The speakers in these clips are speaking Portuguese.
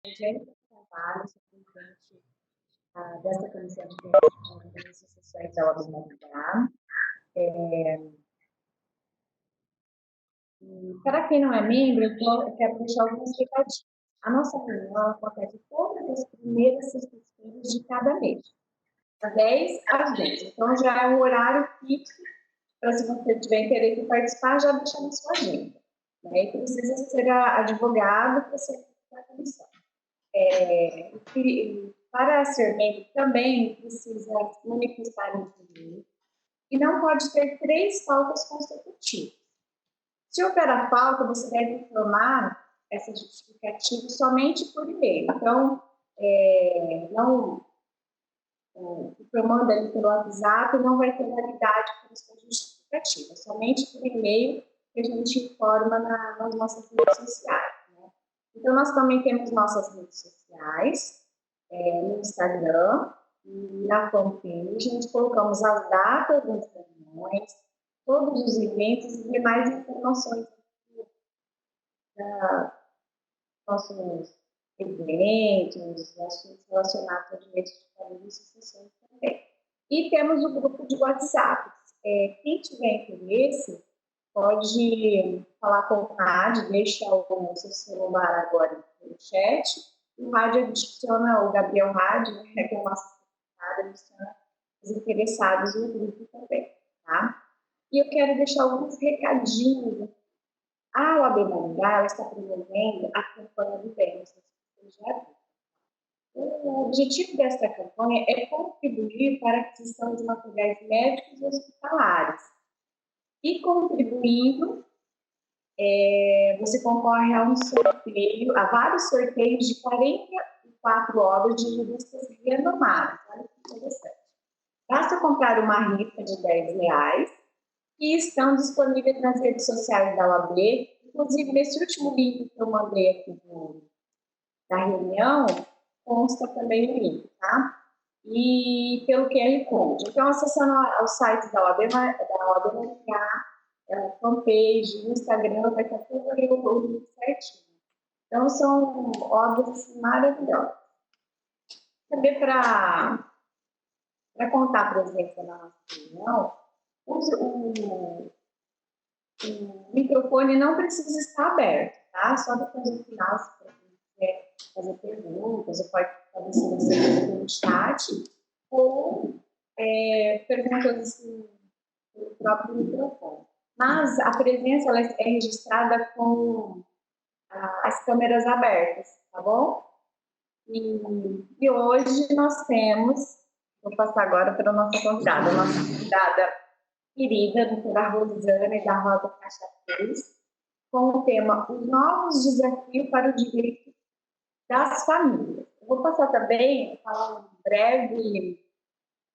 Jennifer Carvalho, sou presidente desta Comissão de Direitos Sociais da OAB Maringá. Para quem não é membro, eu quero deixar alguns recadinhos. A nossa reunião acontece todas as primeiras sextas-feiras de cada mês, das 10 às 10. Então, já é o horário fixo para, se você tiver interesse em participar, já deixar na sua agenda. Né? E precisa ser advogado para ser da comissão. Para ser membro também precisa se manifestar no e-mail e não pode ter 3 faltas consecutivas. Se houver a falta, você deve informar essa justificativa somente por e-mail. Então, não informando ali pelo WhatsApp não vai ter validade para essa justificativa, somente por e-mail que a gente informa nas nossas redes sociais. Né? Então, nós também temos nossas redes sociais, no Instagram e na fanpage, a gente colocamos as datas das reuniões, todos os eventos e demais informações dos nossos eventos, assuntos relacionados a direitos de família e sucessões também. E temos o grupo de WhatsApp. Quem tiver interesse, pode falar com o rádio, deixa o seu celular agora no chat. O rádio adiciona, o Gabriel Rádio, né, que é o nosso secretário, adiciona os interessados no grupo também, tá? E eu quero deixar alguns recadinhos. A OAB Maringá está promovendo a campanha do bem, não sei se vocês já viram. O objetivo desta campanha é contribuir para a aquisição de materiais médicos e hospitalares. E contribuindo, você concorre a um sorteio, a vários sorteios de 44 obras de revistas renomadas. Olha que interessante. Basta comprar uma rifa de R$10 e estão disponíveis nas redes sociais da OAB. Inclusive, nesse último link que eu mandei aqui da reunião, consta também o link, tá? E pelo QR Code. Então, acessando ao site da OAB Maringá, fanpage, Instagram, vai estar tudo ali o link certinho. Então, são obras maravilhosas. Também para contar a presença na nossa reunião, o microfone não precisa estar aberto, tá? Só depois no final, se você quiser fazer perguntas, ou pode fazer você no chat, ou perguntas assim, no próprio microfone. Mas a presença ela é registrada com as câmeras abertas, tá bom? E hoje nós temos, vou passar agora para a nossa convidada querida, doutora Rosane da Rosa Caixa Cruz, com o tema Os Novos Desafios para o Direito das Famílias. Eu vou passar também, falar um breve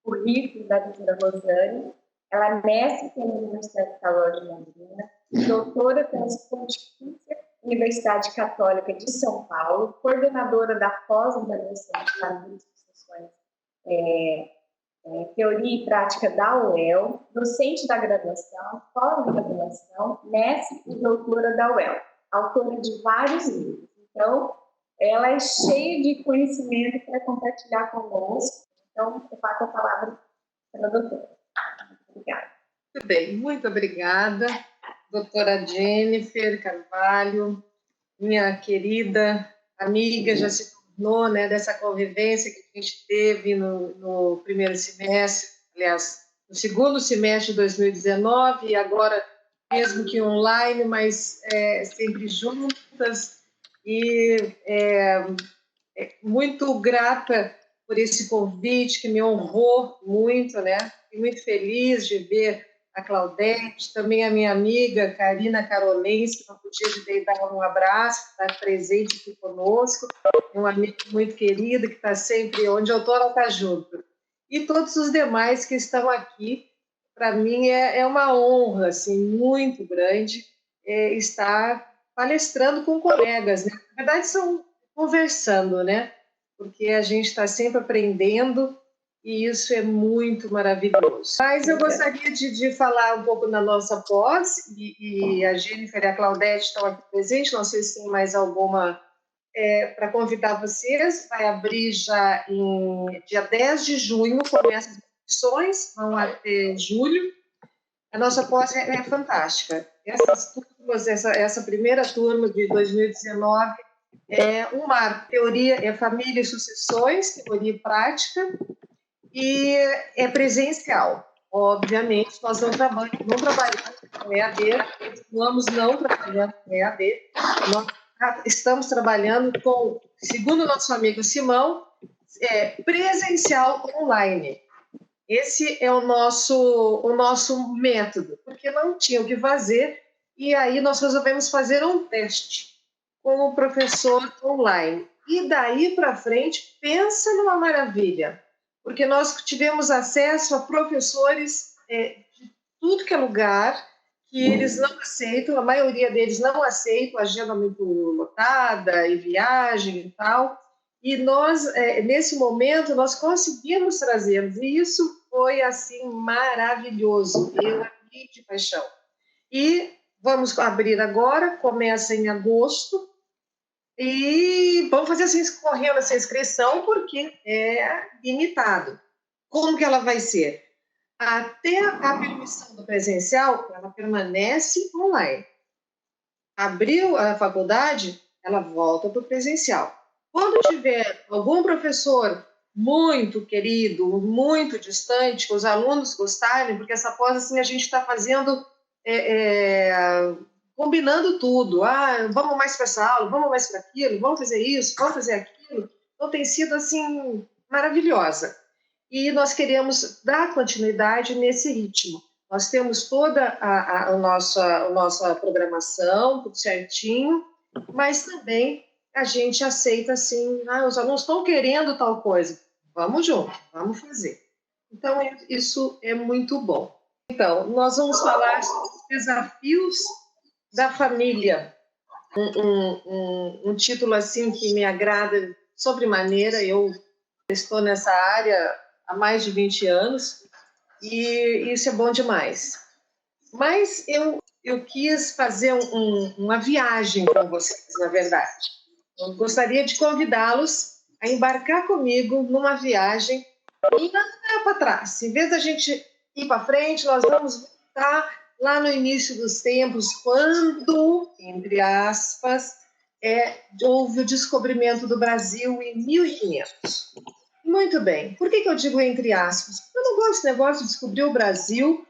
currículo da doutora Rosane. Ela é mestre pela Universidade Estadual de Londrina, doutora pela Pontifícia Universidade Católica de São Paulo, coordenadora da pós-graduação de Família e Sucessões, Teoria e Prática da UEL, docente da graduação, pós-graduação, mestre e doutora da UEL, autora de vários livros. Então, ela é cheia de conhecimento para compartilhar conosco. Então, eu passo a palavra para a doutora. Obrigada. Muito bem, muito obrigada, doutora Jennifer Carvalho, minha querida amiga, já se tornou, né, dessa convivência que a gente teve no primeiro semestre, aliás, no segundo semestre de 2019, e agora, mesmo que online, mas sempre juntas, e muito grata por esse convite que me honrou muito, né? Fiquei muito feliz de ver a Claudete, também a minha amiga Karina Carolens, que não podia dar um abraço, que está presente aqui conosco, uma amiga muito querida, que está sempre, onde eu estou, ela está junto. E todos os demais que estão aqui, para mim é uma honra assim, muito grande estar palestrando com colegas, né? Na verdade, são conversando, né? Porque a gente está sempre aprendendo e isso é muito maravilhoso. Mas eu gostaria de falar um pouco na nossa pós, e a Jennifer e a Claudete estão aqui presentes, não sei se tem mais alguma para convidar vocês, vai abrir já em dia 10 de junho, começa as inscrições, vão até julho. A nossa pós é fantástica. Essas turmas, essa primeira turma de 2019 é um marco. Teoria é família e sucessões, teoria e prática, e é presencial. Obviamente, nós não trabalhamos com EAD, continuamos não trabalhando com EAD, nós estamos trabalhando com, segundo o nosso amigo Simão, presencial online. Esse é o nosso método, porque não tinha o que fazer, e aí nós resolvemos fazer um teste com o professor online. E daí para frente, pensa numa maravilha, porque nós tivemos acesso a professores de tudo que é lugar, que eles não aceitam, a maioria deles não aceitam, agenda muito lotada, e viagem e tal. E nós, nesse momento, nós conseguimos trazê-los, e isso foi, assim, maravilhoso. Eu amei de paixão. E vamos abrir agora, começa em agosto, e vamos fazer assim, correndo essa inscrição, porque é limitado. Como que ela vai ser? Até a permissão do presencial, ela permanece online. Abriu a faculdade, ela volta para o presencial. Quando tiver algum professor muito querido, muito distante, que os alunos gostarem, porque essa pós, assim, a gente está fazendo, combinando tudo. Vamos mais para essa aula, vamos mais para aquilo, vamos fazer isso, vamos fazer aquilo. Então, tem sido, assim, maravilhosa. E nós queremos dar continuidade nesse ritmo. Nós temos toda a nossa programação, tudo certinho, mas também a gente aceita assim, os alunos estão querendo tal coisa, vamos junto, vamos fazer. Então, isso é muito bom. Então, nós vamos falar sobre os desafios da família. Um título assim que me agrada sobremaneira. Eu estou nessa área há mais de 20 anos e isso é bom demais. Mas eu quis fazer uma viagem com vocês, na verdade. Eu gostaria de convidá-los a embarcar comigo numa viagem lá para trás. Em vez da gente ir para frente, nós vamos voltar lá no início dos tempos, quando, entre aspas, houve o descobrimento do Brasil em 1500. Muito bem. Por que eu digo entre aspas? Eu não gosto desse negócio de descobrir o Brasil.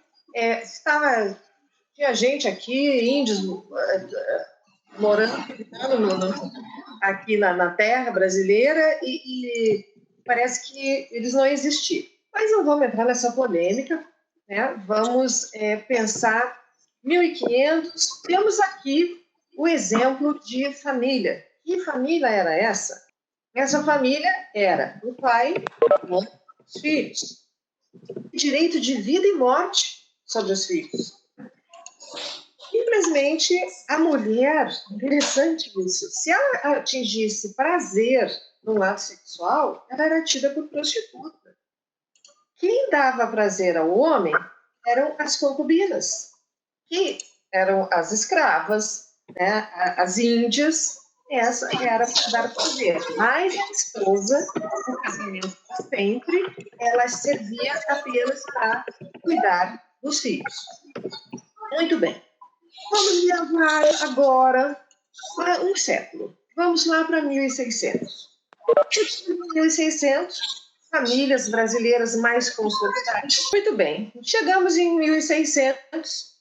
Tinha gente aqui, índios, morando aqui na terra brasileira e parece que eles não existiam. Mas não vamos entrar nessa polêmica, né? Vamos pensar 1500. Temos aqui o exemplo de família. Que família era essa? Essa família era o pai, a mãe, os filhos. Direito de vida e morte sobre os filhos. Simplesmente a mulher, interessante isso, se ela atingisse prazer no ato sexual, ela era tida por prostituta. Quem dava prazer ao homem eram as concubinas, que eram as escravas, né, as índias. Essa era para dar prazer. Mas a esposa, o casamento sempre, ela servia apenas para cuidar dos filhos. Muito bem. Vamos viajar agora para um século. Vamos lá para 1600. Em 1600, famílias brasileiras mais consolidadas. Muito bem. Chegamos em 1600,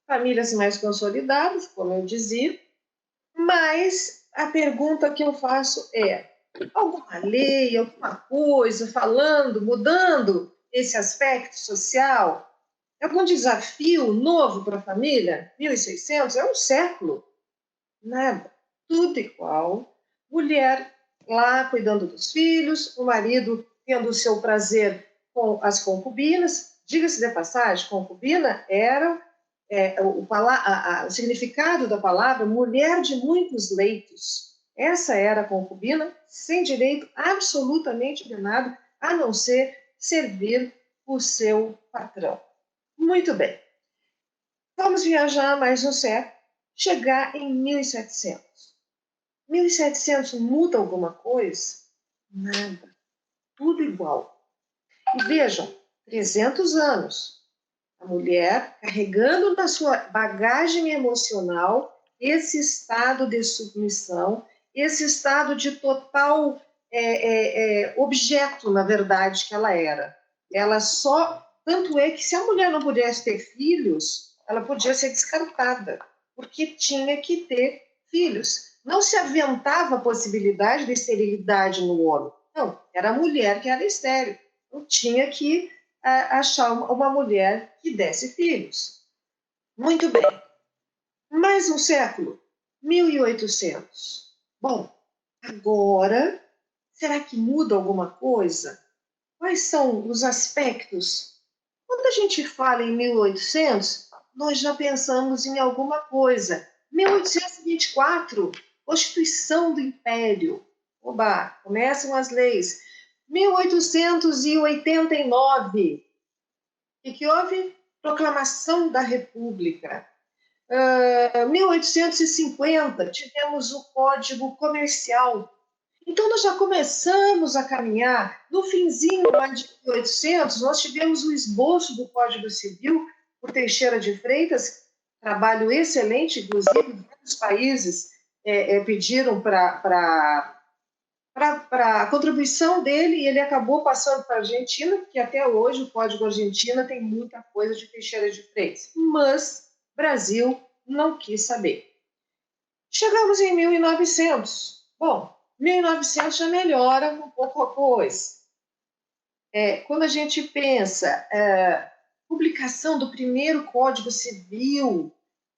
famílias mais consolidadas, como eu dizia, mas a pergunta que eu faço é: alguma lei, alguma coisa falando, mudando esse aspecto social? Algum desafio novo para a família? 1600 é um século. Nada. Tudo igual. Mulher lá cuidando dos filhos, o marido tendo o seu prazer com as concubinas. Diga-se de passagem, concubina era o significado da palavra mulher de muitos leitos. Essa era a concubina, sem direito absolutamente de nada, a não ser servir o seu patrão. Muito bem. Vamos viajar mais um século, chegar em 1700. 1700 muda alguma coisa? Nada. Tudo igual. E vejam, 300 anos. A mulher carregando na sua bagagem emocional esse estado de submissão, esse estado de total objeto, na verdade, que ela era. Ela só... Tanto é que se a mulher não pudesse ter filhos, ela podia ser descartada, porque tinha que ter filhos. Não se aventava a possibilidade de esterilidade no homem. Não, era a mulher que era estéril. Não tinha que achar uma mulher que desse filhos. Muito bem. Mais um século, 1800. Bom, agora, será que muda alguma coisa? Quais são os aspectos? Quando a gente fala em 1800, nós já pensamos em alguma coisa. 1824, Constituição do Império. Oba, começam as leis. 1889, o que houve? Proclamação da República. 1850, tivemos o Código Comercial. Então, nós já começamos a caminhar. No finzinho lá de 1800, nós tivemos o esboço do Código Civil por Teixeira de Freitas, trabalho excelente, inclusive, vários países pediram para a contribuição dele, e ele acabou passando para a Argentina, que até hoje o Código Argentina tem muita coisa de Teixeira de Freitas. Mas Brasil não quis saber. Chegamos em 1900. Bom, 1900 já melhora um pouco a coisa. Quando a gente pensa, publicação do primeiro Código Civil,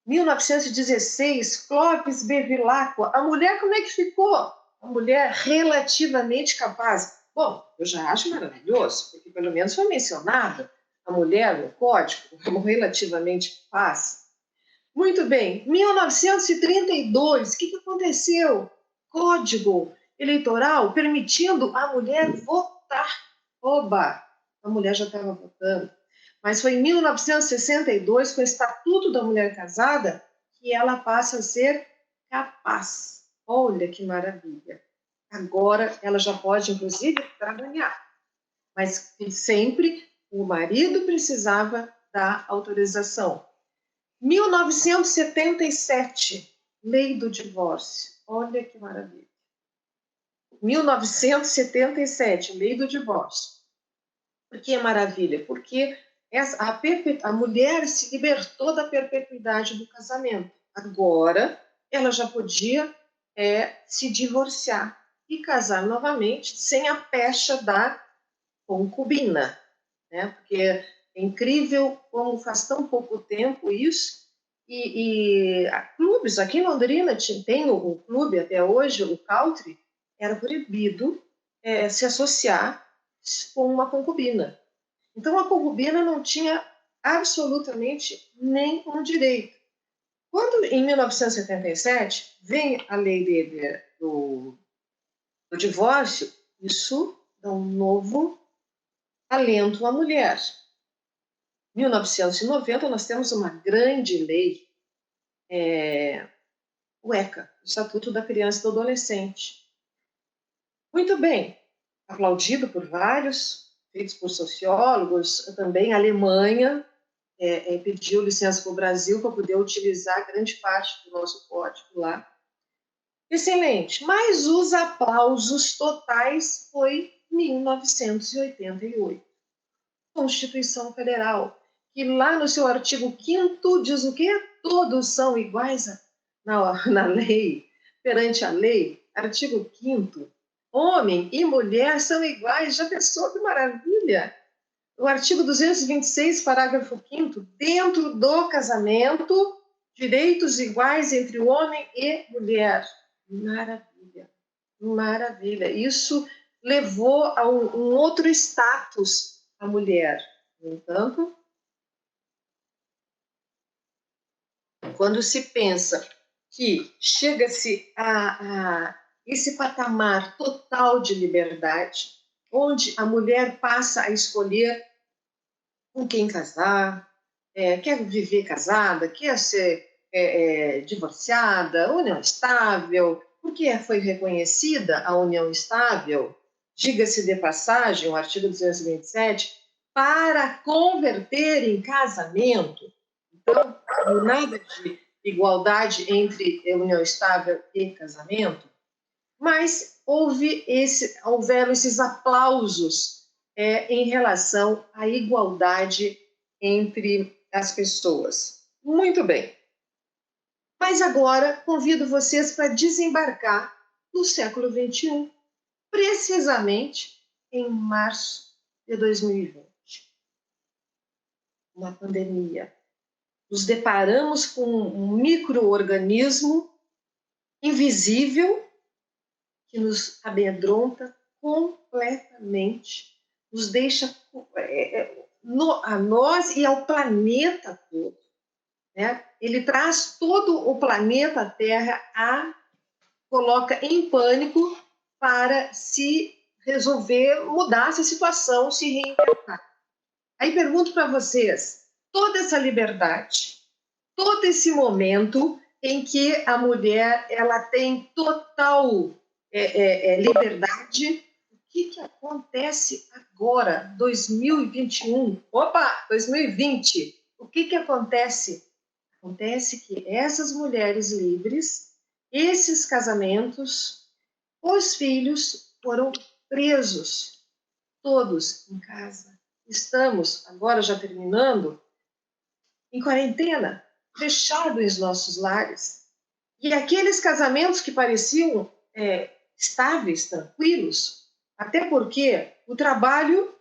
1916, Clóvis Bevilacqua, a mulher como é que ficou? Uma mulher relativamente capaz. Bom, eu já acho maravilhoso, porque pelo menos foi mencionada a mulher no código como relativamente capaz. Muito bem, 1932, o que aconteceu? Código eleitoral permitindo a mulher votar. Oba, a mulher já estava votando. Mas foi em 1962, com o Estatuto da Mulher Casada, que ela passa a ser capaz. Olha que maravilha. Agora ela já pode, inclusive, trabalhar. Mas sempre o marido precisava da autorização. 1977, lei do divórcio. Olha que maravilha. 1977, lei do divórcio. Por que maravilha? Porque a mulher se libertou da perpetuidade do casamento. Agora, ela já podia se divorciar e casar novamente sem a pecha da concubina, né? Porque é incrível como faz tão pouco tempo isso. E clubes, aqui em Londrina tem o clube até hoje, o country, era proibido se associar com uma concubina. Então, a concubina não tinha absolutamente nenhum direito. Quando, em 1977, vem a lei do divórcio, isso dá um novo alento à mulher. Em 1990, nós temos uma grande lei, o ECA, o Estatuto da Criança e do Adolescente. Muito bem, aplaudido por vários, feitos por sociólogos, também a Alemanha pediu licença para o Brasil para poder utilizar grande parte do nosso código lá. Excelente, mas os aplausos totais foi 1988. Constituição Federal, que lá no seu artigo 5º diz o quê? Todos são iguais na lei, perante a lei. Artigo 5º, homem e mulher são iguais. Já pensou que maravilha? O artigo 226, parágrafo 5º, dentro do casamento, direitos iguais entre homem e mulher. Maravilha, maravilha. Isso levou a um outro status a mulher. No entanto, quando se pensa que chega-se a esse patamar total de liberdade, onde a mulher passa a escolher com quem casar, quer viver casada, quer ser divorciada, união estável, porque foi reconhecida a união estável, diga-se de passagem, o artigo 227, para converter em casamento. Então, nada de igualdade entre união estável e casamento, mas houveram esses aplausos em relação à igualdade entre as pessoas. Muito bem. Mas agora convido vocês para desembarcar no século XXI, precisamente em março de 2020. Uma pandemia. Nos deparamos com um micro-organismo invisível que nos amedronta completamente, nos deixa a nós e ao planeta todo. Né? Ele traz todo o planeta Terra, coloca em pânico para se resolver, mudar essa situação, se reinventar. Aí pergunto para vocês, toda essa liberdade, todo esse momento em que a mulher ela tem total liberdade, o que acontece agora, 2021? Opa, 2020, o que acontece? Acontece que essas mulheres livres, esses casamentos, os filhos foram presos, todos em casa. Estamos, agora já terminando, em quarentena, fechados em nossos lares. E aqueles casamentos que pareciam estáveis, tranquilos, até porque o trabalho,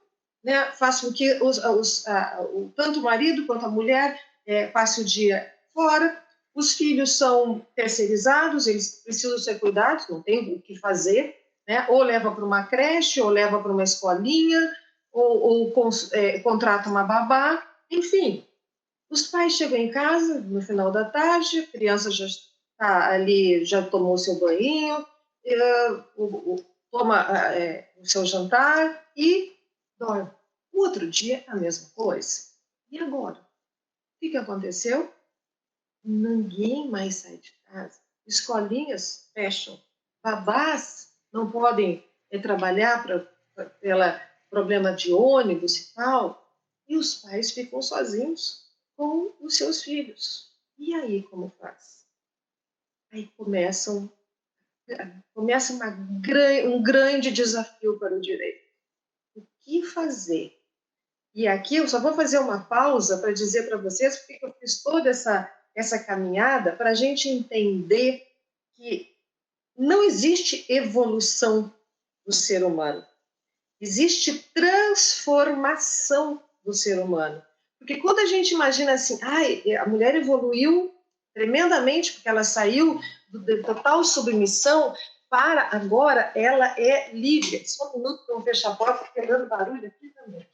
né, faz com que tanto o marido quanto a mulher passe o dia fora, os filhos são terceirizados, eles precisam ser cuidados, não tem o que fazer, né? Ou leva para uma creche, ou leva para uma escolinha, ou contrata uma babá, enfim. Os pais chegam em casa no final da tarde, a criança já está ali, já tomou o seu banho, toma o seu jantar e dorme. O outro dia, a mesma coisa. E agora? O que aconteceu? Ninguém mais sai de casa. Escolinhas fecham. Babás não podem trabalhar pelo problema de ônibus e tal. E os pais ficam sozinhos com os seus filhos. E aí, como faz? Aí começa um grande desafio para o direito. O que fazer? E aqui eu só vou fazer uma pausa para dizer para vocês porque eu fiz toda essa caminhada para a gente entender que não existe evolução do ser humano. Existe transformação do ser humano. Porque quando a gente imagina assim, a mulher evoluiu tremendamente porque ela saiu da total submissão para agora ela é livre. Só um minuto para eu fechar a porta, porque está dando barulho aqui também.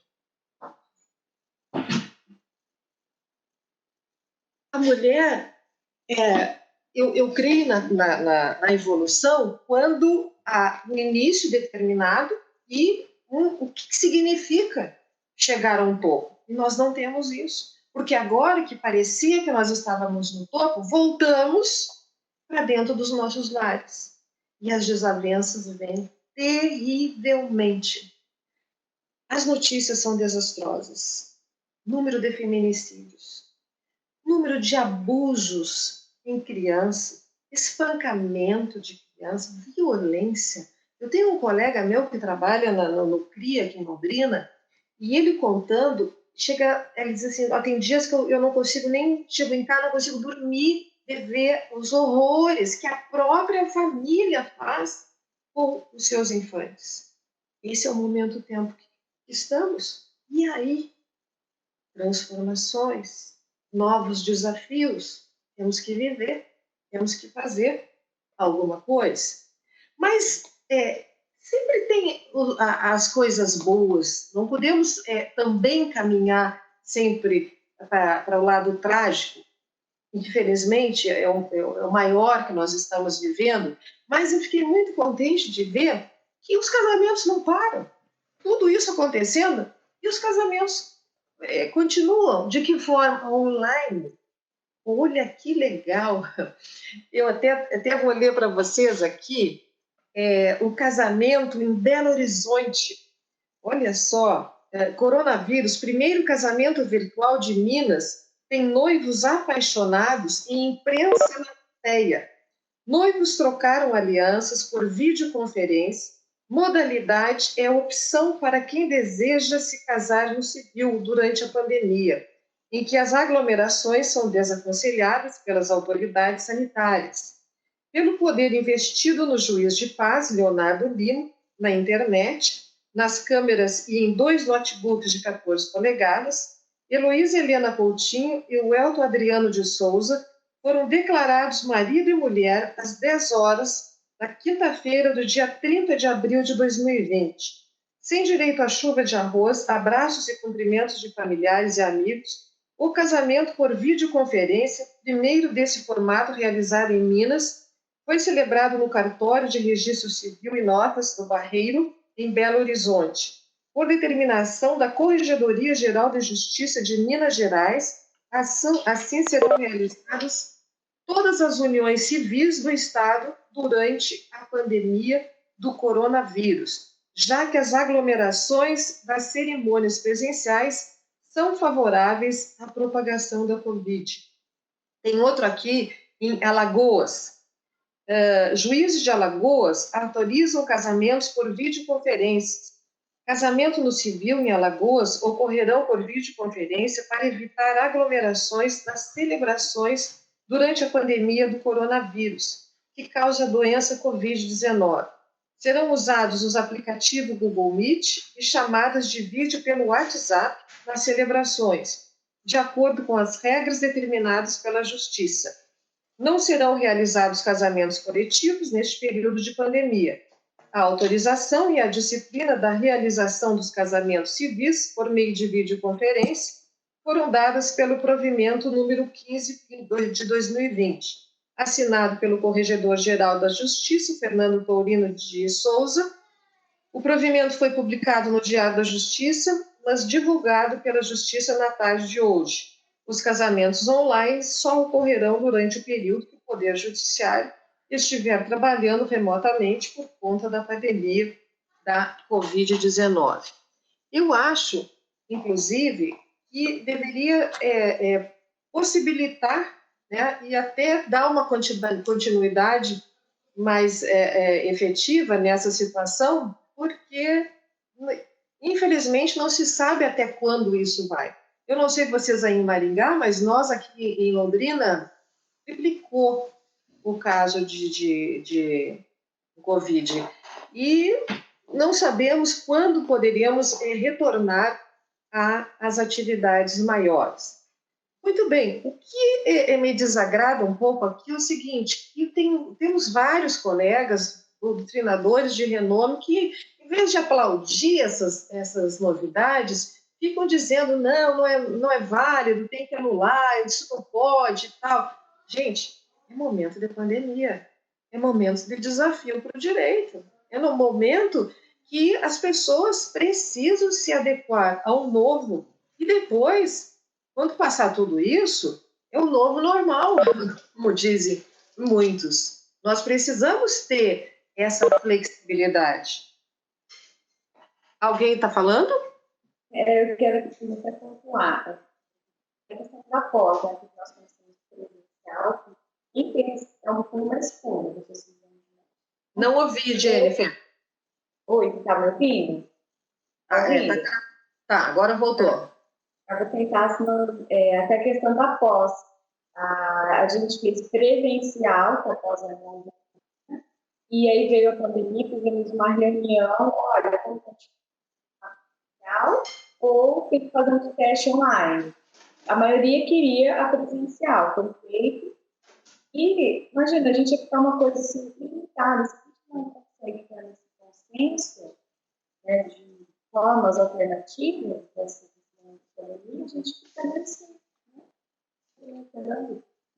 A mulher, eu creio na evolução quando há um início determinado e o que significa chegar a um topo. E nós não temos isso. Porque agora que parecia que nós estávamos no topo, voltamos para dentro dos nossos lares. E as desavenças vêm terrivelmente. As notícias são desastrosas. Número de feminicídios, número de abusos em criança, espancamento de criança, violência. Eu tenho um colega meu que trabalha no CRIA, aqui em Londrina, e ele contando, ele diz assim, tem dias que eu não consigo nem, chego em casa, não consigo dormir de ver os horrores que a própria família faz com os seus infantes. Esse é o momento, o tempo que estamos. E aí? Transformações, novos desafios, temos que viver, temos que fazer alguma coisa. Mas sempre tem as coisas boas, não podemos também caminhar sempre para o lado trágico. Infelizmente, é o maior que nós estamos vivendo, mas eu fiquei muito contente de ver que os casamentos não param. Tudo isso acontecendo e os casamentos continuam. De que forma? Online. Olha que legal! Eu até vou ler para vocês aqui o casamento em Belo Horizonte. Olha só, coronavírus, primeiro casamento virtual de Minas, tem noivos apaixonados e imprensa na plateia. Noivos trocaram alianças por videoconferência. Modalidade é opção para quem deseja se casar no civil durante a pandemia, em que as aglomerações são desaconselhadas pelas autoridades sanitárias. Pelo poder investido no juiz de paz, Leonardo Lima, na internet, nas câmeras e em 2 notebooks de 14 polegadas, Heloísa Helena Coutinho e o Elton Adriano de Souza foram declarados marido e mulher às 10 horas da quinta-feira do dia 30 de abril de 2020. Sem direito à chuva de arroz, abraços e cumprimentos de familiares e amigos, o casamento por videoconferência, primeiro desse formato realizado em Minas, foi celebrado no cartório de registro civil e notas do Barreiro, em Belo Horizonte. Por determinação da Corregedoria Geral de Justiça de Minas Gerais, assim serão realizadas todas as uniões civis do Estado durante a pandemia do coronavírus, já que as aglomerações das cerimônias presenciais são favoráveis à propagação da Covid. Tem outro aqui em Alagoas. Juízes de Alagoas autorizam casamentos por videoconferências. Casamento no civil em Alagoas ocorrerão por videoconferência para evitar aglomerações nas celebrações durante a pandemia do coronavírus, que causa a doença Covid-19. Serão usados os aplicativos Google Meet e chamadas de vídeo pelo WhatsApp nas celebrações, de acordo com as regras determinadas pela Justiça. Não serão realizados casamentos coletivos neste período de pandemia. A autorização e a disciplina da realização dos casamentos civis por meio de videoconferência foram dadas pelo provimento número 15 de 2020, assinado pelo Corregedor-Geral da Justiça, Fernando Taurino de Souza. O provimento foi publicado no Diário da Justiça, mas divulgado pela Justiça na tarde de hoje. Os casamentos online só ocorrerão durante o período que o Poder Judiciário estiver trabalhando remotamente por conta da pandemia da Covid-19. Eu acho, inclusive, que deveria possibilitar, né, e até dar uma continuidade mais efetiva nessa situação, porque, infelizmente, não se sabe até quando isso vai. Eu não sei vocês aí em Maringá, mas nós aqui em Londrina triplicou o caso de Covid. E não sabemos quando poderíamos retornar às atividades maiores. Muito bem, o que me desagrada um pouco aqui é o seguinte, que temos vários colegas, doutrinadores de renome, que, em vez de aplaudir essas novidades, ficam dizendo, não é válido, tem que anular, isso não pode e tal. Gente, é momento de pandemia, é momento de desafio para o direito, é no momento que as pessoas precisam se adequar ao novo e depois, quando passar tudo isso, é o novo normal, como dizem muitos. Nós precisamos ter essa flexibilidade. Alguém está falando? Eu quero que você pontuar a questão da pós, né, que nós conhecemos presencial, e é um pouco mais cômodo. Não ouvi, Jennifer. Oi, está me ouvindo? Tá, agora voltou. Eu vou tentar até a questão da pós. A gente fez presencial, que é pós-pandemia, e aí veio a pandemia, fizemos uma reunião, olha, como presencial ou tem que fazer um teste online. A maioria queria a presencial, foi feito. E, imagina, a gente ia ficar uma coisa assim, limitada, se a gente não consegue ter esse consenso, né, de formas alternativas dessa pandemia, a gente fica nesse,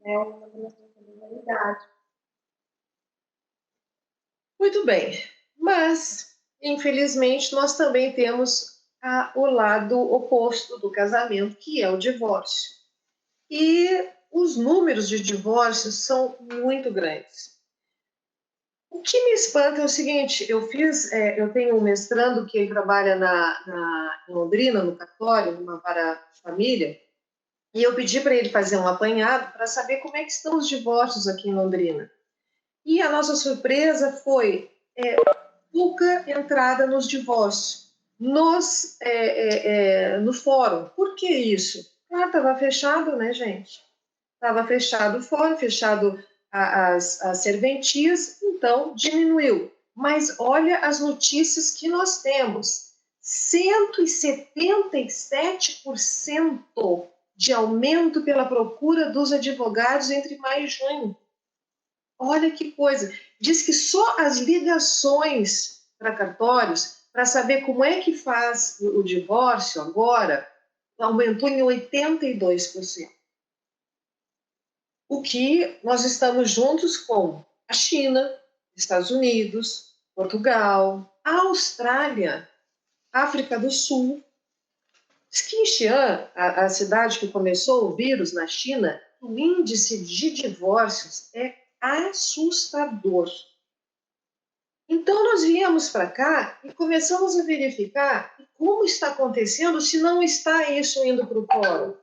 né, uma demonstração de realidade. Muito bem, mas, infelizmente, nós também temos o lado oposto do casamento, que é o divórcio. E os números de divórcios são muito grandes. O que me espanta é o seguinte, eu tenho um mestrando que ele trabalha em Londrina, no cartório, numa vara de família, e eu pedi para ele fazer um apanhado para saber como é que estão os divórcios aqui em Londrina. E a nossa surpresa foi pouca entrada nos divórcios, no fórum. Por que isso? Ah, estava fechado, né, gente? Estava fechado o fórum, fechado as serventias, então diminuiu. Mas olha as notícias que nós temos. 177% de aumento pela procura dos advogados entre maio e junho. Olha que coisa. Diz que só as ligações para cartórios, para saber como é que faz o divórcio agora, aumentou em 82%. O que nós estamos juntos com a China, Estados Unidos, Portugal, Austrália, África do Sul. Diz que em Xi'an, a cidade que começou o vírus na China, o índice de divórcios é assustador. Então, nós viemos para cá e começamos a verificar como está acontecendo se não está isso indo para o fórum.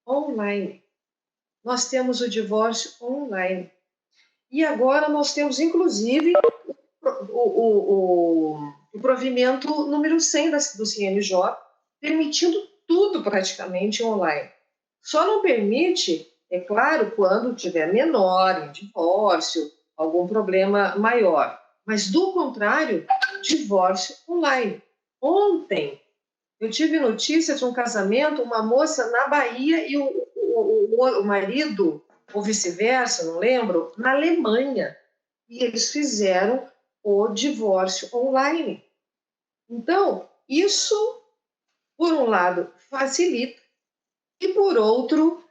Online. Nós temos o divórcio online. E agora nós temos, inclusive, o provimento número 100 do CNJ, permitindo tudo praticamente online. Só não permite, é claro, quando tiver menor, em divórcio, algum problema maior. Mas, do contrário, divórcio online. Ontem, eu tive notícia de um casamento, uma moça na Bahia e o marido, ou vice-versa, não lembro, na Alemanha. E eles fizeram o divórcio online. Então, isso, por um lado, facilita, e por outro,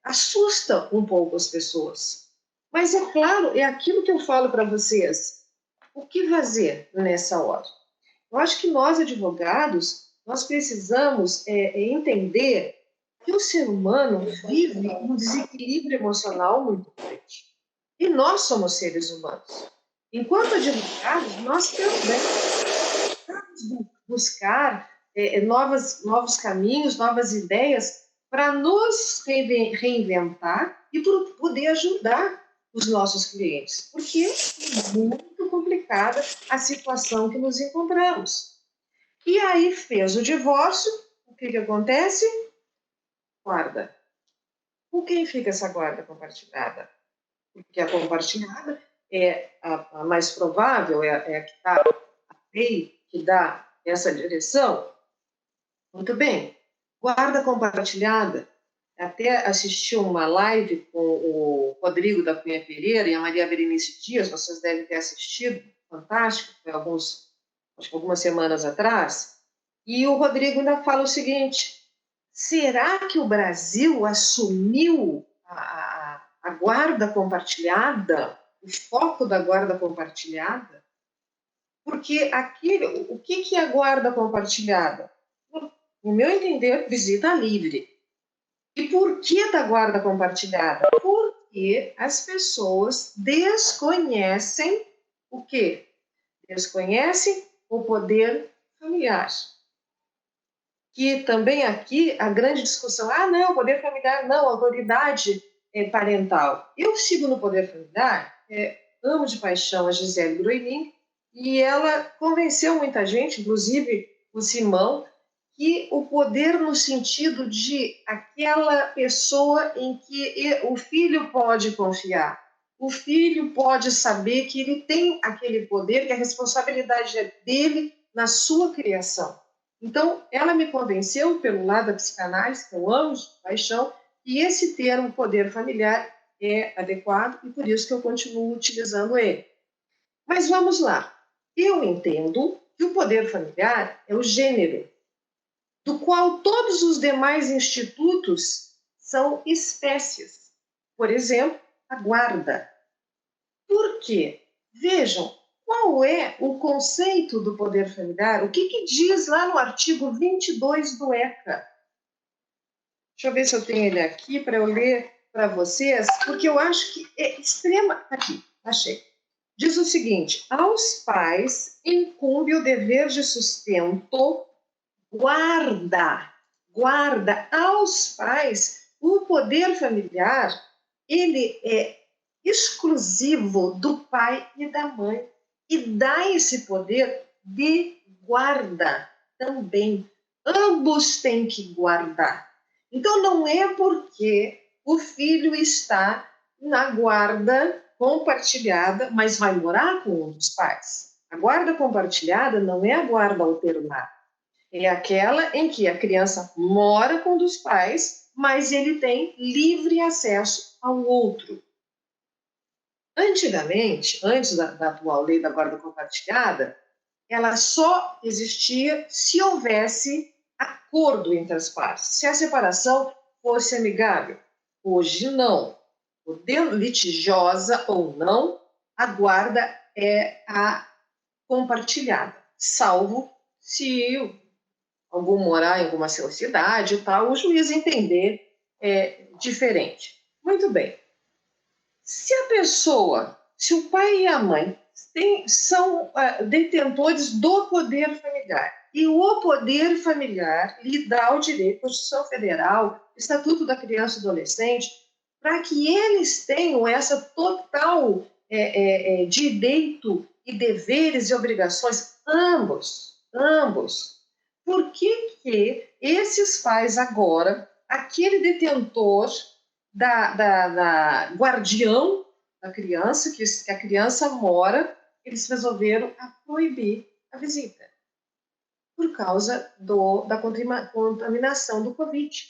assusta um pouco as pessoas. Mas, é claro, é aquilo que eu falo para vocês. O que fazer nessa hora? Eu acho que nós, advogados, nós precisamos entender que o ser humano vive um desequilíbrio emocional muito grande. E nós somos seres humanos. Enquanto advogados, nós também precisamos buscar novos caminhos, novas ideias para nos reinventar e para poder ajudar os nossos clientes, porque é muito complicada a situação que nos encontramos. E aí fez o divórcio, o que acontece? Guarda. Com quem fica essa guarda compartilhada? Porque a compartilhada é a mais provável, é a que está a lei que dá essa direção. Muito bem. Guarda compartilhada. Até assisti uma live com o Rodrigo da Cunha Pereira e a Maria Berenice Dias, vocês devem ter assistido, fantástico, foi acho que algumas semanas atrás, e o Rodrigo ainda fala o seguinte: será que o Brasil assumiu a guarda compartilhada, o foco da guarda compartilhada? Porque o que é a guarda compartilhada? No meu entender, visita livre. E por que da guarda compartilhada? Porque as pessoas desconhecem o quê? Desconhecem o poder familiar. Que também aqui a grande discussão, não, poder familiar não, autoridade parental. Eu sigo no poder familiar, amo de paixão a Gisele Groening, e ela convenceu muita gente, inclusive o Simão, que o poder no sentido de aquela pessoa em que o filho pode confiar, o filho pode saber que ele tem aquele poder, que a responsabilidade é dele na sua criação. Então, ela me convenceu, pelo lado da psicanálise, que eu amo de paixão, e esse termo poder familiar é adequado, e por isso que eu continuo utilizando ele. Mas vamos lá. Eu entendo que o poder familiar é o gênero, do qual todos os demais institutos são espécies. Por exemplo, a guarda. Por quê? Vejam, qual é o conceito do poder familiar? O que diz lá no artigo 22 do ECA? Deixa eu ver se eu tenho ele aqui para eu ler para vocês, porque eu acho que é extrema. Aqui, achei. Diz o seguinte: aos pais incumbe o dever de sustento, guarda aos pais o poder familiar, ele é exclusivo do pai e da mãe e dá esse poder de guarda também. Ambos têm que guardar. Então não é porque o filho está na guarda compartilhada, mas vai morar com um dos pais. A guarda compartilhada não é a guarda alternada. É aquela em que a criança mora com um dos pais, mas ele tem livre acesso ao outro. Antigamente, antes da atual lei da guarda compartilhada, ela só existia se houvesse acordo entre as partes, se a separação fosse amigável. Hoje não. Podendo litigiosa ou não, a guarda é a compartilhada, salvo se algum morar em alguma cidade e tal, o juiz entender diferente. Muito bem. Se o pai e a mãe são detentores do poder familiar, e o poder familiar lhe dá o direito, Constituição Federal, Estatuto da Criança e Adolescente, para que eles tenham essa total direito e deveres e obrigações, ambos. Por que esses pais agora, aquele detentor da guardião da criança, que a criança mora, eles resolveram proibir a visita por causa da contaminação do Covid.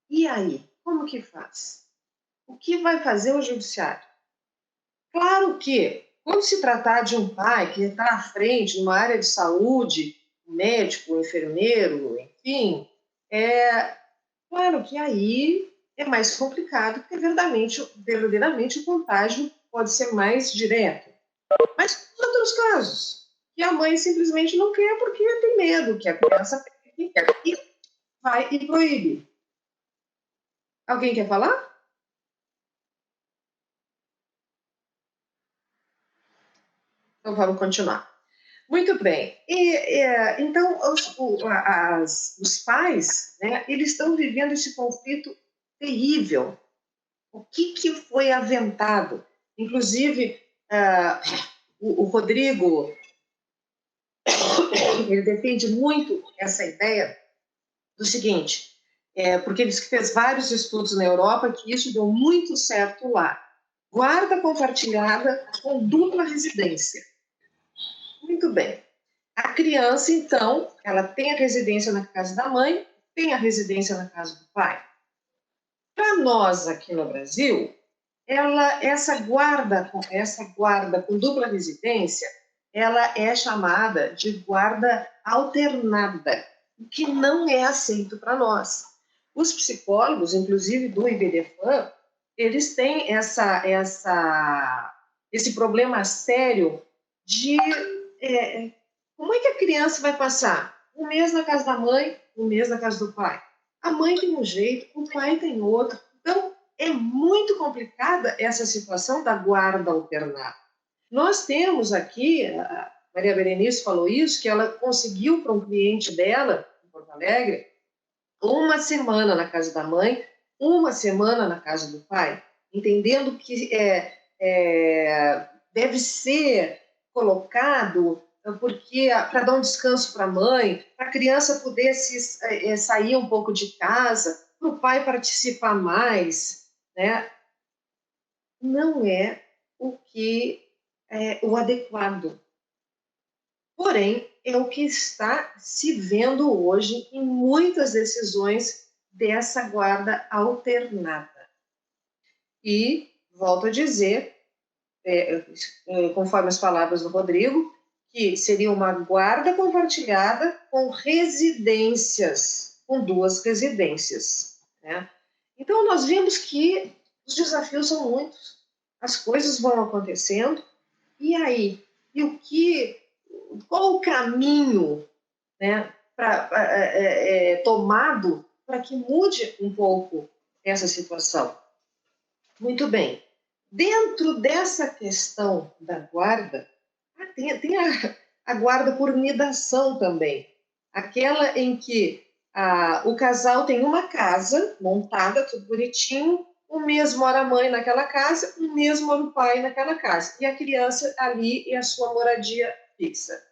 E aí, como que faz? O que vai fazer o judiciário? Claro que, quando se tratar de um pai que está à frente numa área de saúde, médico, enfermeiro, enfim, claro que aí é mais complicado, porque verdadeiramente o contágio pode ser mais direto. Mas nos outros casos, que a mãe simplesmente não quer porque tem medo que a criança pegue e vai e proíbe. Alguém quer falar? Então vamos continuar. Muito bem. Então, os pais, né, eles estão vivendo esse conflito terrível. O que foi aventado? Inclusive, o Rodrigo, ele defende muito essa ideia do seguinte, porque ele fez vários estudos na Europa que isso deu muito certo lá. Guarda compartilhada com dupla residência. Muito bem. A criança, então, ela tem a residência na casa da mãe, tem a residência na casa do pai. Para nós aqui no Brasil, essa guarda com dupla residência, ela é chamada de guarda alternada, o que não é aceito para nós. Os psicólogos, inclusive do IBDFAN, eles têm esse problema sério de como é que a criança vai passar um mês na casa da mãe, um mês na casa do pai. A mãe tem um jeito, o pai tem outro. Então, é muito complicada essa situação da guarda alternada. Nós temos aqui, a Maria Berenice falou isso, que ela conseguiu para um cliente dela, em Porto Alegre, uma semana na casa da mãe, uma semana na casa do pai, entendendo que deve ser colocado porque para dar um descanso para a mãe, para a criança poder sair um pouco de casa, para o pai participar mais, né? Não é o adequado. Porém, é o que está se vendo hoje em muitas decisões dessa guarda alternada. E, volto a dizer, conforme as palavras do Rodrigo, que seria uma guarda compartilhada com residências, com duas residências, né? Então, nós vimos que os desafios são muitos, as coisas vão acontecendo, e aí? Qual o caminho, né, tomado para que mude um pouco essa situação. Muito bem. Dentro dessa questão da guarda, tem a guarda por nidação também. Aquela em que o casal tem uma casa montada, tudo bonitinho, um mês mora a mãe naquela casa, um mês mora o pai naquela casa. E a criança ali é a sua moradia fixa.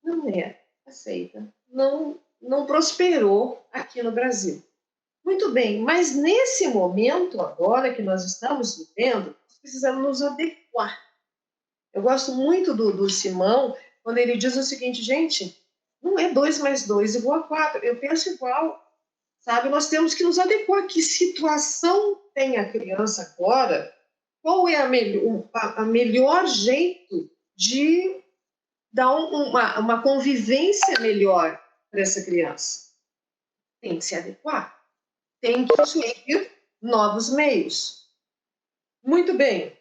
Não é aceita. Não prosperou aqui no Brasil. Muito bem, mas nesse momento agora que nós estamos vivendo, nós precisamos nos adequar. Eu gosto muito do Simão, quando ele diz o seguinte, gente, não é 2 mais 2 igual a 4, eu penso igual, sabe? Nós temos que nos adequar. Que situação tem a criança agora? Qual é a melhor jeito de dar uma convivência melhor para essa criança? Tem que se adequar. Tem que surgir novos meios. Muito bem.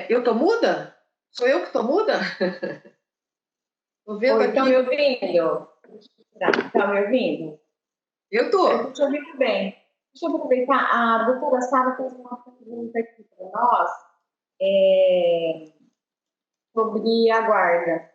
Eu estou muda? Sou eu que estou muda? Estou vendo aqui. Estão me ouvindo? Estão me ouvindo? Eu estou. Eu estou ouvindo bem. Deixa eu aproveitar. A doutora Sara fez uma pergunta aqui para nós sobre a guarda.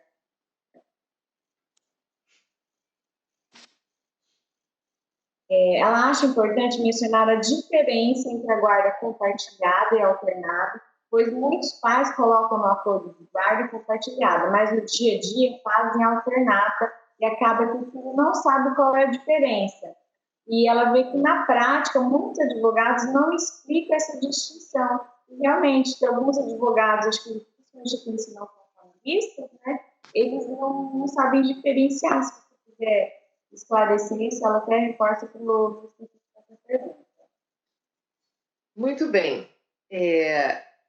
Ela acha importante mencionar a diferença entre a guarda compartilhada e alternada, pois muitos pais colocam no acordo de guarda compartilhada, mas no dia a dia fazem alternada e acaba que o filho não sabe qual é a diferença. E ela vê que, na prática, muitos advogados não explicam essa distinção. E, realmente, tem alguns advogados, acho que principalmente aqueles que não são familistas, né, eles não sabem diferenciar. Se você quiser esclarecer isso, ela até reforça pelo pergunta. Muito bem.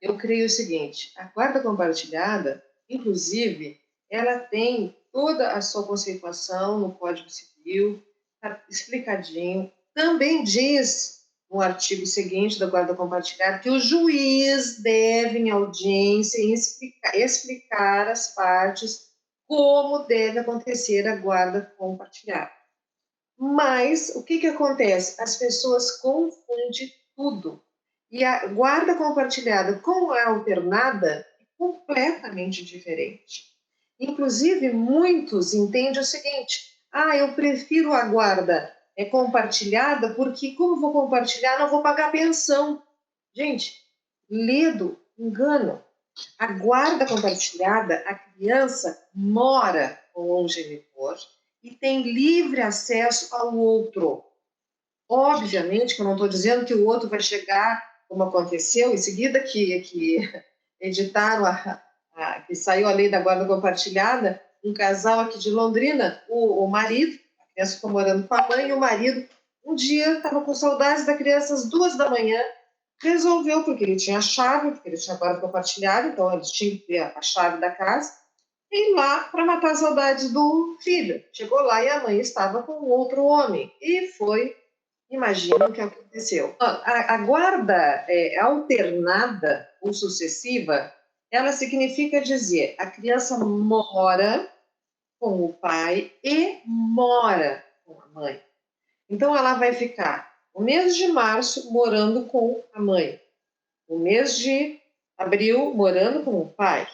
Eu creio o seguinte, a guarda compartilhada, inclusive, ela tem toda a sua conceituação no Código Civil, está explicadinho. Também diz no artigo seguinte da guarda compartilhada que o juiz deve, em audiência, explicar às partes como deve acontecer a guarda compartilhada. Mas o que acontece? As pessoas confundem tudo. E a guarda compartilhada com a alternada é completamente diferente. Inclusive, muitos entendem o seguinte, eu prefiro a guarda compartilhada porque, como vou compartilhar, não vou pagar pensão. Gente, ledo, engano. A guarda compartilhada, a criança mora com um genitor e tem livre acesso ao outro. Obviamente que eu não estou dizendo que o outro vai chegar, como aconteceu, em seguida que editaram, que saiu a lei da guarda compartilhada, um casal aqui de Londrina, o marido, a criança ficou morando com a mãe, e o marido, um dia, estava com saudades da criança às 2 da manhã, resolveu, porque ele tinha a chave, porque ele tinha guarda compartilhada, então eles tinham que ter a chave da casa, ir lá para matar as saudades do filho. Chegou lá e a mãe estava com outro homem, e foi. Imagina o que aconteceu. A guarda alternada ou sucessiva, ela significa dizer a criança mora com o pai e mora com a mãe. Então, ela vai ficar o mês de março morando com a mãe, o mês de abril morando com o pai.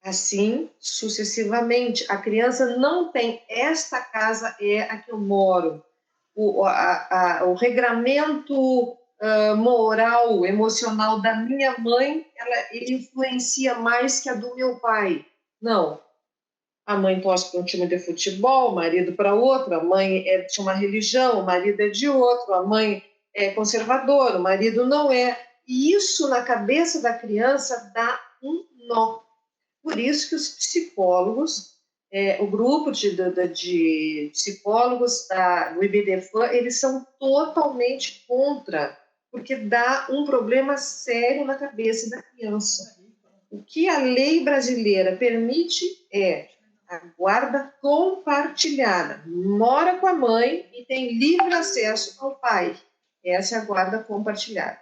Assim, sucessivamente. A criança não tem, esta casa é a que eu moro. O regramento moral, emocional da minha mãe, ele influencia mais que a do meu pai. Não. A mãe torce para um time de futebol, o marido para outro, a mãe é de uma religião, o marido é de outro, a mãe é conservadora, o marido não é. E isso, na cabeça da criança, dá um nó. Por isso que os psicólogos, o grupo de psicólogos do IBDFAN, eles são totalmente contra, porque dá um problema sério na cabeça da criança. O que a lei brasileira permite é a guarda compartilhada. Mora com a mãe e tem livre acesso ao pai. Essa é a guarda compartilhada.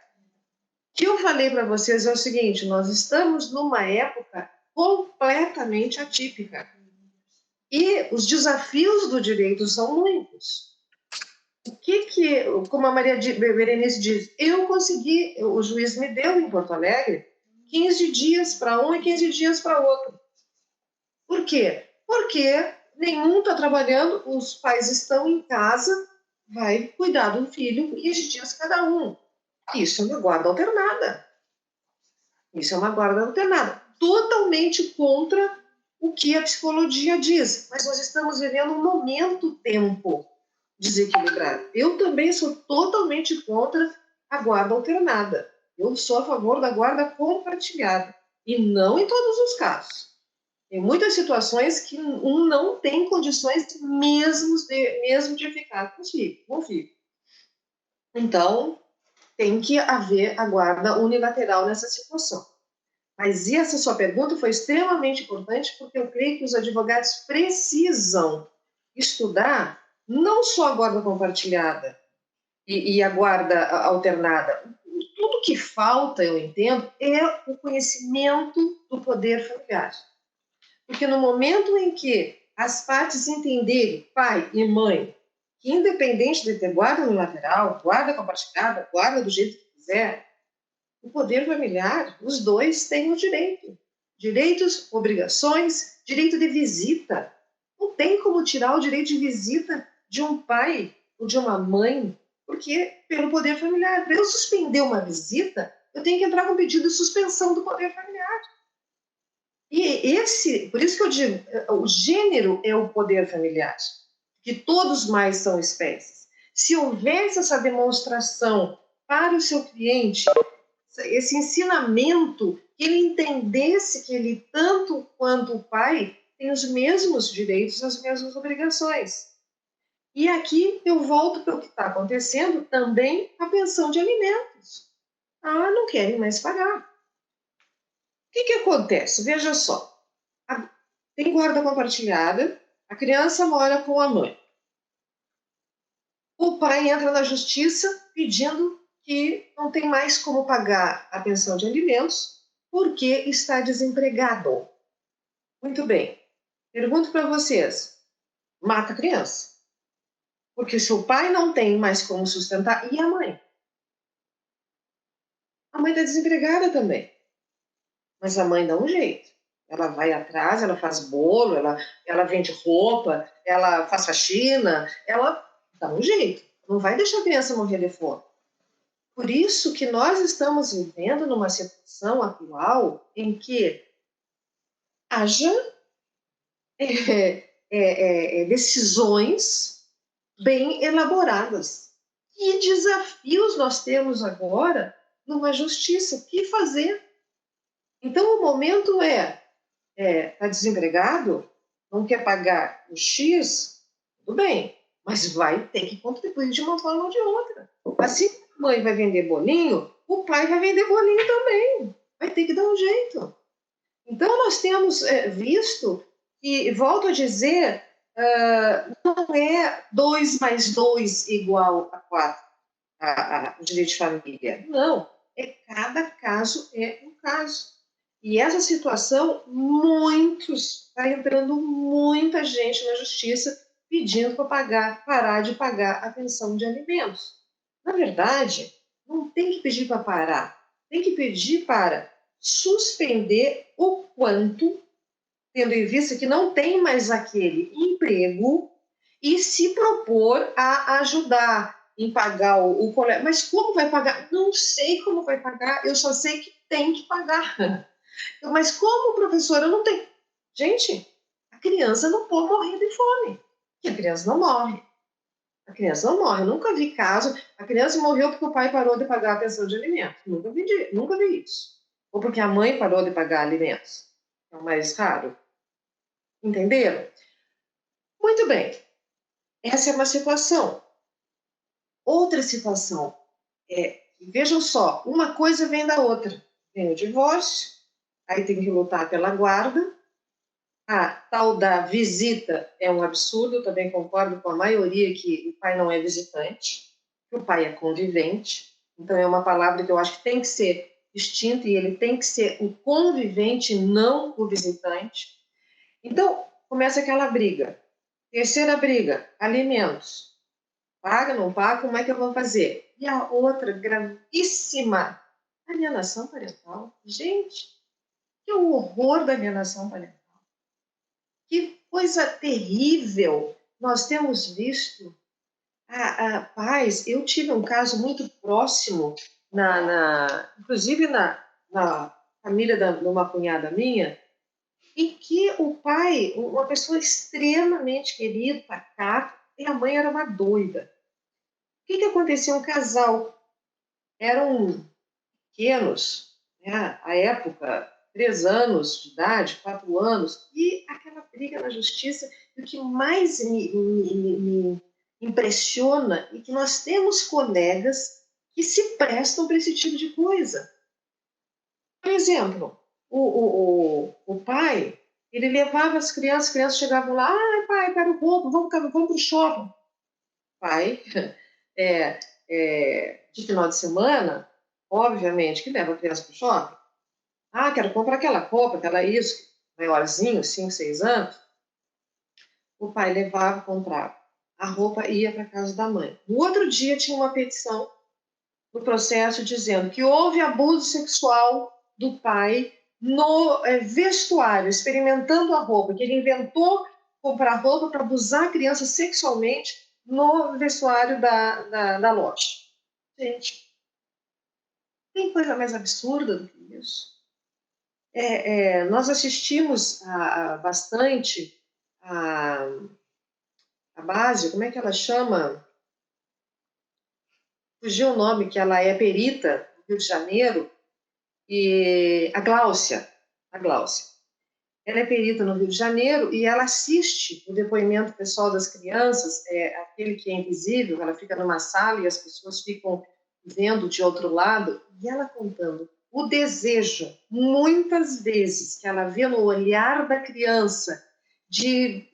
O que eu falei para vocês é o seguinte, nós estamos numa época completamente atípica. E os desafios do direito são muitos. Como a Maria Berenice diz, eu consegui, o juiz me deu em Porto Alegre 15 dias para um e 15 dias para outro. Por quê? Porque nenhum está trabalhando, os pais estão em casa, vai cuidar do filho 15 dias cada um. Isso é uma guarda alternada. Isso é uma guarda alternada. Totalmente contra o que a psicologia diz. Mas nós estamos vivendo um momento-tempo desequilibrado. Eu também sou totalmente contra a guarda alternada. Eu sou a favor da guarda compartilhada. E não em todos os casos. Tem muitas situações que um não tem condições mesmo de ficar com o filho. Então, tem que haver a guarda unilateral nessa situação. Mas essa sua pergunta foi extremamente importante, porque eu creio que os advogados precisam estudar não só a guarda compartilhada e a guarda alternada. Tudo que falta, eu entendo, é o conhecimento do poder familiar. Porque no momento em que as partes entenderem, pai e mãe, que independente de ter guarda unilateral, guarda compartilhada, guarda do jeito que quiser, o poder familiar, os dois têm o direito. Direitos, obrigações, direito de visita. Não tem como tirar o direito de visita de um pai ou de uma mãe, porque pelo poder familiar. Para eu suspender uma visita, eu tenho que entrar com pedido de suspensão do poder familiar. E por isso que eu digo, o gênero é o poder familiar, que todos mais são espécies. Se houvesse essa demonstração para o seu cliente, esse ensinamento, que ele entendesse que ele, tanto quanto o pai, tem os mesmos direitos, as mesmas obrigações. E aqui eu volto para o que está acontecendo também a pensão de alimentos. Não querem mais pagar. O que acontece? Veja só. Tem guarda compartilhada, a criança mora com a mãe. O pai entra na justiça pedindo que não tem mais como pagar a pensão de alimentos porque está desempregado. Muito bem. Pergunto para vocês. Mata a criança. Porque se o pai não tem mais como sustentar, e a mãe? A mãe está desempregada também. Mas a mãe dá um jeito. Ela vai atrás, ela faz bolo, ela vende roupa, ela faz faxina, ela dá um jeito. Não vai deixar a criança morrer de fome. Por isso que nós estamos vivendo numa situação atual em que haja decisões bem elaboradas. Que desafios nós temos agora numa justiça? O que fazer? Então, o momento está desempregado, não quer pagar o X, tudo bem, mas vai ter que contribuir de uma forma ou de outra. Assim que a mãe vai vender bolinho, o pai vai vender bolinho também. Vai ter que dar um jeito. Então, nós temos visto que, volto a dizer, não é 2 mais 2 igual a 4, o direito de família. Não, cada caso é um caso. E essa situação, está entrando muita gente na justiça pedindo para parar de pagar a pensão de alimentos. Na verdade, não tem que pedir para parar, tem que pedir para suspender o quanto, tendo em vista que não tem mais aquele emprego, e se propor a ajudar em pagar o colégio. Mas como vai pagar? Não sei como vai pagar, eu só sei que tem que pagar. Mas como, professora, eu não tenho... Gente, a criança não pode morrer de fome. E a criança não morre. A criança não morre. Eu nunca vi caso... A criança morreu porque o pai parou de pagar a pensão de alimentos. Nunca vi isso. Ou porque a mãe parou de pagar alimentos. É o mais raro. Entenderam? Muito bem. Essa é uma situação. Outra situação vejam só, uma coisa vem da outra. Vem o divórcio, aí tem que lutar pela guarda. A tal da visita é um absurdo, eu também concordo com a maioria que o pai não é visitante, que o pai é convivente. Então, é uma palavra que eu acho que tem que ser distinta e ele tem que ser o convivente, não o visitante. Então, começa aquela briga. Terceira briga, alimentos. Paga, não paga, como é que eu vou fazer? E a outra, gravíssima, alienação parental. Gente, que horror da alienação parental. Que coisa terrível nós temos visto. Pais, eu tive um caso muito próximo, inclusive na família de uma cunhada minha, em que o pai, uma pessoa extremamente querida, pacato, e a mãe era uma doida. O que acontecia? Um casal, eram pequenos, né? À época, 3 anos de idade, 4 anos, e aquela briga na justiça. E o que mais me impressiona é que nós temos colegas que se prestam para esse tipo de coisa. Por exemplo, o pai, ele levava as crianças chegavam lá, pai, quero roupa, vamos para o shopping. Pai, de final de semana, obviamente, que leva a criança para o shopping. Quero comprar aquela roupa, aquela isso, maiorzinho, 5, 6 anos. O pai levava, comprava. A roupa ia para a casa da mãe. No outro dia tinha uma petição no processo dizendo que houve abuso sexual do pai no vestuário, experimentando a roupa, que ele inventou comprar roupa para abusar a criança sexualmente no vestuário da loja. Gente, tem coisa mais absurda do que isso? Nós assistimos bastante a base, como é que ela chama? Fugiu o nome, que ela é perita do Rio de Janeiro, e a Gláucia. Ela é perita no Rio de Janeiro e ela assiste o depoimento pessoal das crianças, aquele que é invisível, ela fica numa sala e as pessoas ficam vendo de outro lado, e ela contando o desejo, muitas vezes, que ela vê no olhar da criança, de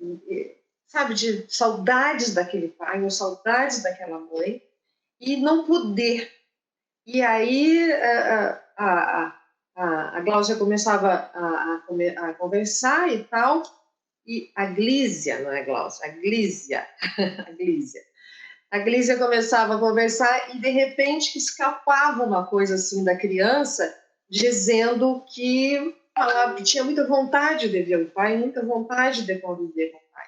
saudades daquele pai, ou saudades daquela mãe, e não poder. E aí a Gláucia começava a conversar e tal, e a Glízia, não é Gláucia, a Glízia, a Glízia começava a conversar e, de repente, escapava uma coisa assim da criança, dizendo que tinha muita vontade de ver o pai, muita vontade de conviver com o pai.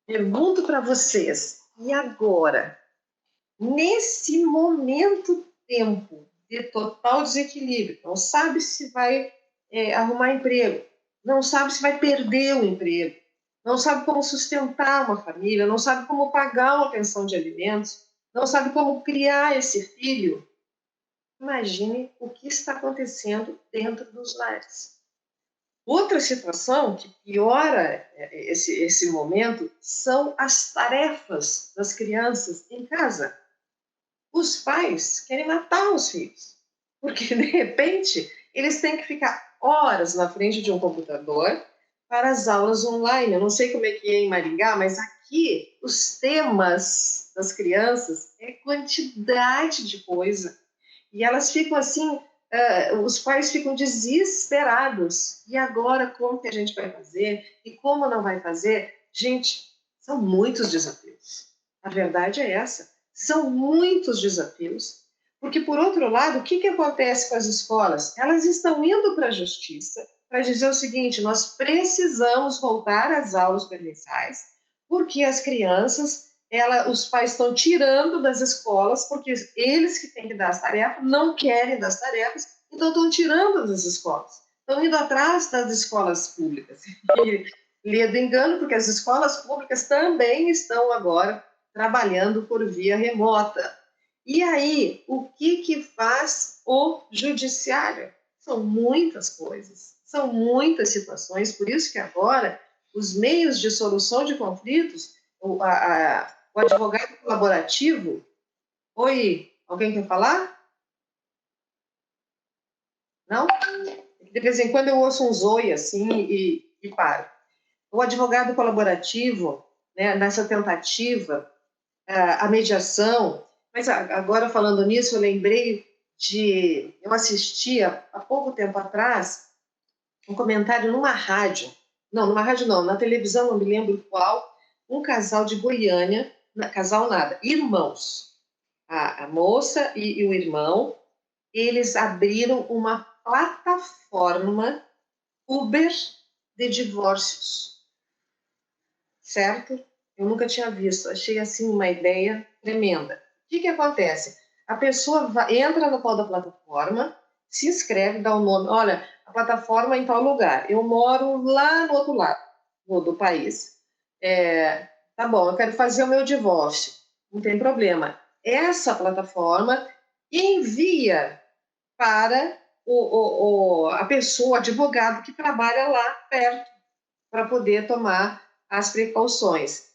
Pergunto para vocês, e agora? Nesse tempo de total desequilíbrio, não sabe se vai arrumar emprego, não sabe se vai perder o emprego, não sabe como sustentar uma família, não sabe como pagar uma pensão de alimentos, não sabe como criar esse filho. Imagine o que está acontecendo dentro dos lares. Outra situação que piora esse momento são as tarefas das crianças em casa. Os pais querem matar os filhos, porque, de repente, eles têm que ficar horas na frente de um computador para as aulas online. Eu não sei como é que é em Maringá, mas aqui os temas das crianças é quantidade de coisa. E elas ficam assim, os pais ficam desesperados. E agora, como que a gente vai fazer? E como não vai fazer? Gente, são muitos desafios. A verdade é essa. São muitos desafios, porque, por outro lado, o que acontece com as escolas? Elas estão indo para a justiça para dizer o seguinte: nós precisamos voltar às aulas presenciais, porque as crianças, os pais estão tirando das escolas, porque eles que têm que dar as tarefas não querem dar as tarefas, então estão tirando das escolas, estão indo atrás das escolas públicas. E lê do engano, porque as escolas públicas também estão agora trabalhando por via remota. E aí, o que faz o judiciário? São muitas coisas, são muitas situações, por isso que agora os meios de solução de conflitos, o advogado colaborativo... Oi, alguém quer falar? Não? De vez em quando eu ouço um oi assim e paro. O advogado colaborativo, né, nessa tentativa, a mediação. Mas agora, falando nisso, eu lembrei eu assisti há pouco tempo atrás um comentário numa rádio não, numa rádio não, na televisão, não me lembro qual, um casal de Goiânia, casal nada, irmãos, a moça e o irmão, eles abriram uma plataforma Uber de divórcios, certo? Eu nunca tinha visto, achei assim uma ideia tremenda. O que acontece? A pessoa entra no pau da plataforma, se inscreve, dá o nome, olha, a plataforma é em tal lugar, eu moro lá no outro lado do país. Tá bom, eu quero fazer o meu divórcio, não tem problema. Essa plataforma envia para a pessoa, o advogado que trabalha lá perto, para poder tomar as precauções.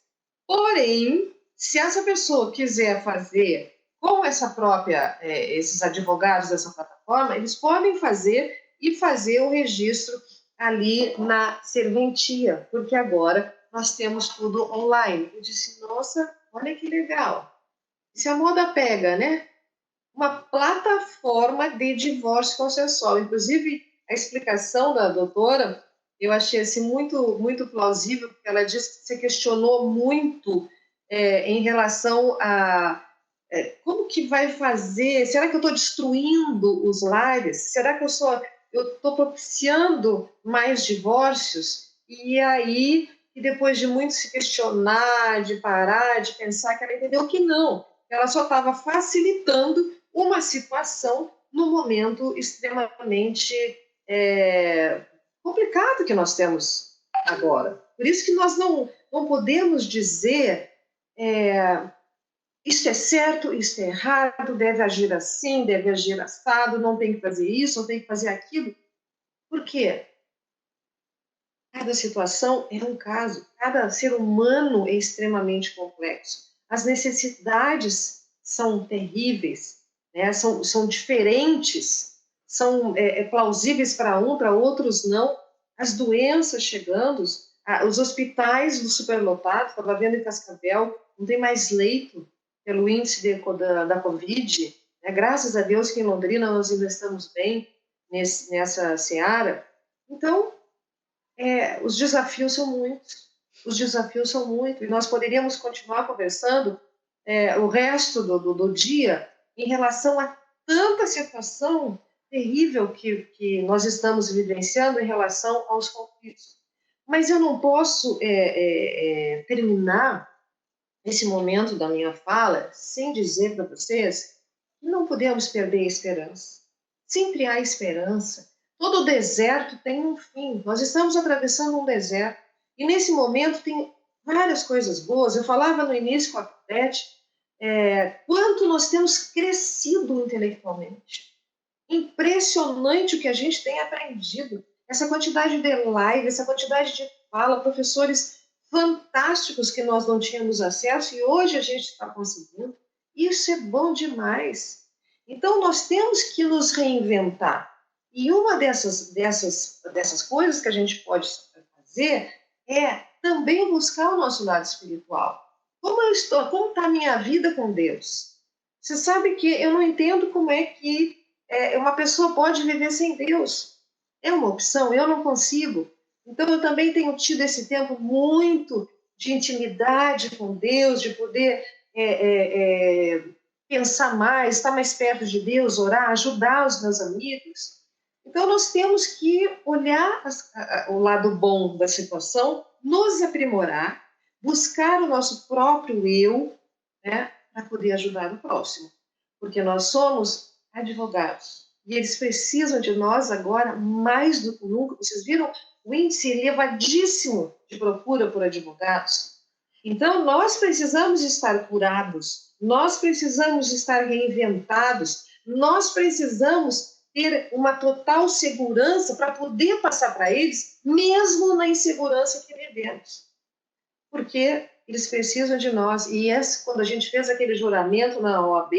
Porém, se essa pessoa quiser fazer com essa própria, esses advogados dessa plataforma, eles podem fazer e fazer o registro ali na serventia, porque agora nós temos tudo online. Eu disse, nossa, olha que legal. Se a moda pega, né? Uma plataforma de divórcio consensual. Inclusive, a explicação da doutora, eu achei assim, muito, muito plausível, porque ela disse que se questionou muito em relação a como que vai fazer? Será que eu estou destruindo os lares? Será que eu estou propiciando mais divórcios? E aí, e depois de muito se questionar, de parar, de pensar, que ela entendeu que não. Ela só estava facilitando uma situação no momento extremamente complicado que nós temos agora. Por isso que nós não podemos dizer isto é certo, isto é errado, deve agir assim, deve agir assado, não tem que fazer isso, não tem que fazer aquilo. Por quê? Cada situação é um caso, cada ser humano é extremamente complexo. As necessidades são terríveis, né? são diferentes, são plausíveis para um, para outros não. As doenças chegando, os hospitais superlotados, estava vendo em Cascavel, não tem mais leito pelo índice da Covid. Né? Graças a Deus que em Londrina nós ainda estamos bem nessa seara. Então, os desafios são muitos. Os desafios são muitos. E nós poderíamos continuar conversando o resto do dia em relação a tanta situação terrível que nós estamos vivenciando em relação aos conflitos. Mas eu não posso terminar esse momento da minha fala sem dizer para vocês que não podemos perder a esperança. Sempre há esperança. Todo deserto tem um fim. Nós estamos atravessando um deserto. E nesse momento tem várias coisas boas. Eu falava no início com a Claudete, quanto nós temos crescido intelectualmente. Impressionante o que a gente tem aprendido. Essa quantidade de live, essa quantidade de fala, professores fantásticos que nós não tínhamos acesso e hoje a gente está conseguindo. Isso é bom demais. Então, nós temos que nos reinventar. E uma dessas coisas que a gente pode fazer é também buscar o nosso lado espiritual. Como eu estou? Como está a minha vida com Deus? Você sabe que eu não entendo como é que uma pessoa pode viver sem Deus. É uma opção, eu não consigo. Então, eu também tenho tido esse tempo muito de intimidade com Deus, de poder pensar mais, estar mais perto de Deus, orar, ajudar os meus amigos. Então, nós temos que olhar o lado bom da situação, nos aprimorar, buscar o nosso próprio eu, né, para poder ajudar o próximo. Porque nós somos advogados. E eles precisam de nós agora mais do que nunca. Vocês viram o índice elevadíssimo de procura por advogados? Então, nós precisamos estar curados, nós precisamos estar reinventados, nós precisamos ter uma total segurança para poder passar para eles, mesmo na insegurança que vivemos. Porque eles precisam de nós. E quando a gente fez aquele juramento na OAB,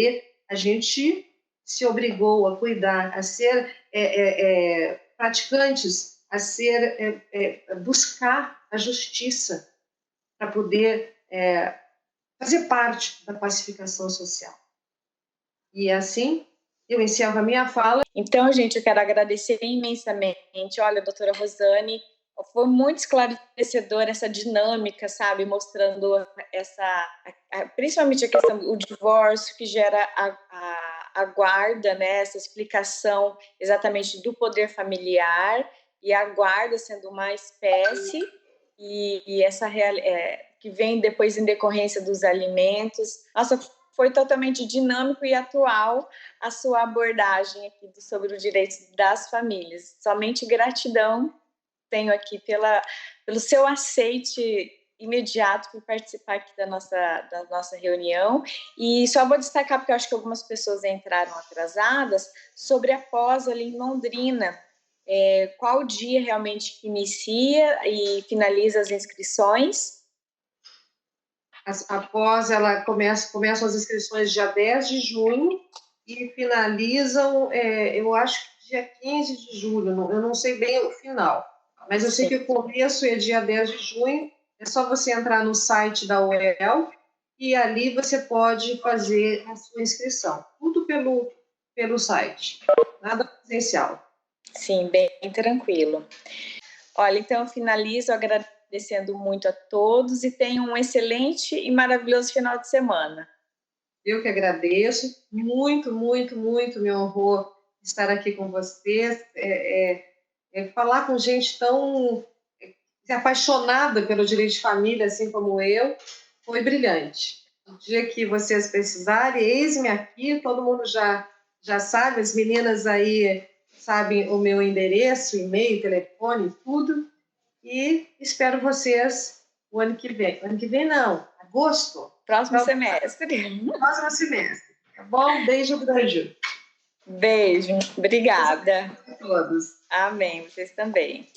a gente se obrigou a cuidar, a ser praticantes, a buscar a justiça para poder fazer parte da pacificação social. E assim, eu encerro a minha fala. Então, gente, eu quero agradecer imensamente. Olha, doutora Rosane, Foi muito esclarecedor essa dinâmica, sabe? Mostrando principalmente a questão do divórcio, que gera a guarda, né? Essa explicação exatamente do poder familiar, e a guarda sendo uma espécie, e essa que vem depois em decorrência dos alimentos. Nossa, foi totalmente dinâmico e atual a sua abordagem aqui sobre o direito das famílias. Somente gratidão tenho aqui pelo seu aceite imediato por participar aqui da nossa reunião. E só vou destacar, porque eu acho que algumas pessoas entraram atrasadas, sobre a pós ali em Londrina. Qual dia realmente que inicia e finaliza as inscrições? Após ela começam as inscrições dia 10 de junho e finalizam, eu acho que dia 15 de julho, eu não sei bem o final, mas eu sei que o começo é dia 10 de junho, é só você entrar no site da UEL e ali você pode fazer a sua inscrição, tudo pelo site, nada presencial. Sim, bem tranquilo. Olha, então eu finalizo agradecendo muito a todos e tenham um excelente e maravilhoso final de semana. Eu que agradeço, muito, muito, muito me honrou estar aqui com vocês, falar com gente tão apaixonada pelo direito de família, assim como eu, foi brilhante. No dia que vocês precisarem, eis-me aqui, todo mundo já sabe, as meninas aí sabem o meu endereço, e-mail, telefone, tudo, e espero vocês o ano que vem. Ano que vem não, agosto. Próximo semestre. Próximo semestre. Tá bom? Beijo grande. Beijo. Obrigada. A todos. Amém. Vocês também.